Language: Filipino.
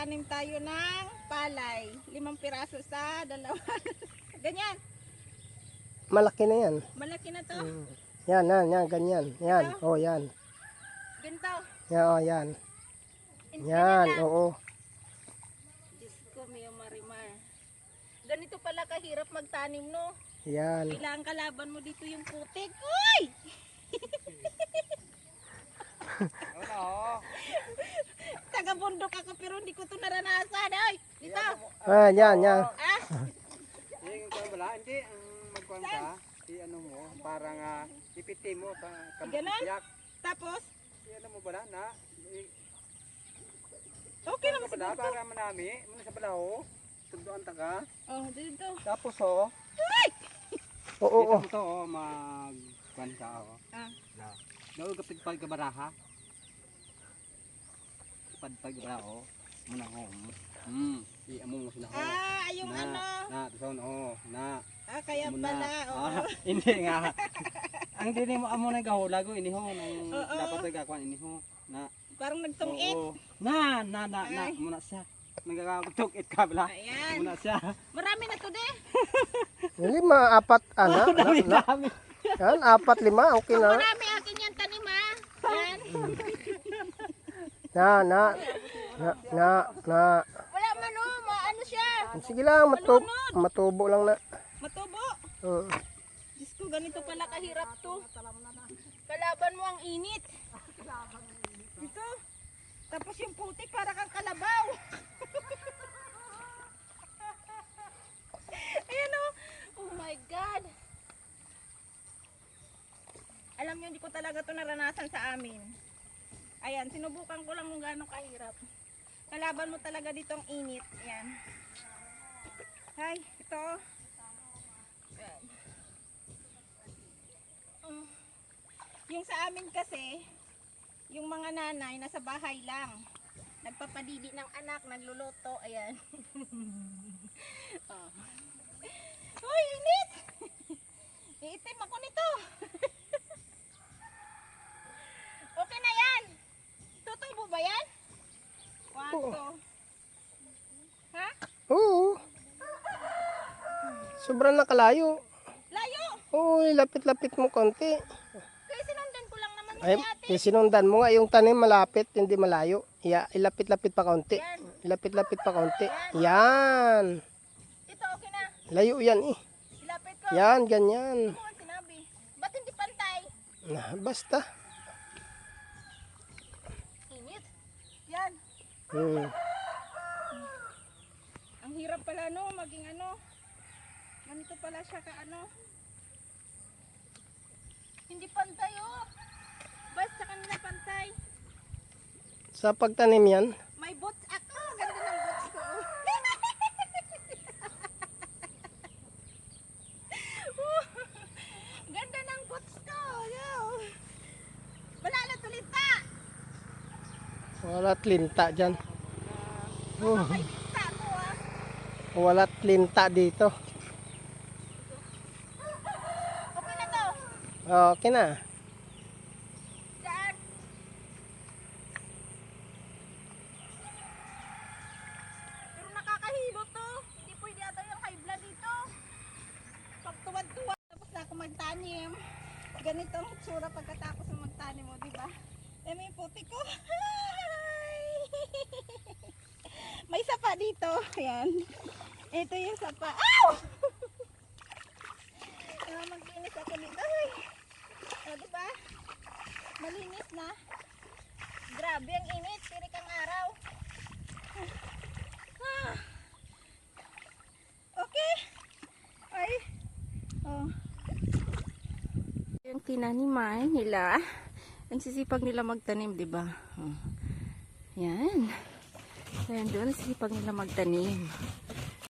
magtanim tayo ng palay. 5 piraso sa dalawa. Ganyan. Malaki na yan. Malaki na to. Yan, ganyan. Yan, Ito? oh, yan. Ganito. Yan, oh, yan. Ganyan Yan, lang. oo. Diyos ko, Mio Marimar. Ganito pala kahirap magtanim, no? Yan. Kailangan kalaban mo dito yung putik. Uy! Taga-bundok ako pero hindi ko to naranasan. Ay, dito. Yan. Ah, Yung wala, hindi ang magkuhan ka, i-ano mo, parang ipiti mo sa Ganon? kampiyak. tapos, I-ano mo bala na, okay naman bala, siguro. para manami, muna sa balaho, tunduan taga. Oh, dito. Tapos Oo, dito oo. mo to, magkuhan ka, Ah, Daw kapit pag kabaraha. Pagpag baraho, muna i-amo mo sila yung ano. na. Kaya Muna. pala. Oo. Hindi nga. Ang dini mo amo nang gahula go iniho nang Oo. dapat nagkakuan iniho na. Parang nagtungit. Oo. Na Ay. muna siya. Nagkakatukit ka bala. Ayan. Muna siya. Marami na to de. Hindi, 4, Dami. Yan, 4, 5, okay na. Marami akin yan tanim ha. Yan. Na. Wala man oh, maano siya. Sige lang, matubo lang na. Matubo. Oo. Diyos ko, ganito pala kahirap to. Kalaban mo ang init. Ito. Tapos yung putik para kang kalabaw. Ayan o. Oh my God. Alam nyo, hindi ko talaga to naranasan sa amin. Ayan, sinubukan ko lang kung gaano kahirap. Kalaban mo talaga dito ang init. Ayan. Ay, ito. Yung sa amin kasi, yung mga nanay nasa bahay lang. Nagpapadidi ng anak, nagluluto. Ayan. Oh. Uy, init! Iitim ako nito. Okay na yan. Tutubo ba yan? Ha? Oo. Sobrang nakalayo. Layo! Oo, lapit-lapit mo konti. Kaya sinundan ko lang naman Ay, yung ate. sinundan mo nga yung tanim malapit, hindi malayo. Ilapit-lapit pa konti. Yan. Ilapit-lapit pa konti. Yan. Ito okay na. Layo yan eh. Ilapit ko. Yan, ganyan. Ano ang sinabi? Ba't hindi pantay? Basta. Init. Yan. Ang hirap pala no, maging ano. Ganito pala siya ka ano. Hindi pantay oh. Basta kanila pantay. Sa pagtanim yan, May boots ako. Ganda ng boots ko. Ganda ng boots ko. Yo. Malala tulita. wala't linta dyan. May tinta ko ah. Wala't linta dito. Okay na to. Okay na. Saan? Pero nakakahilo to. Hindi pwede ata yung high blood dito. Pag tuwad-tuwad tapos na ako magtanim. Ganito ang tsura pagkatapos ng magtanim mo, di ba? Eh may puti ko. Hi! May sapa dito. Ayan. Ito yung sapa. Ow! Mag-inis ako dito. Ay! O, di ba? Malinis na. Grabe ang init. Tirik ang araw. Ah. Okay. Ay. Oh. Yung tinaniman nila. Ang sisipag nila magtanim, di ba? Oh. Yan. Ayan doon, sisipag nila magtanim.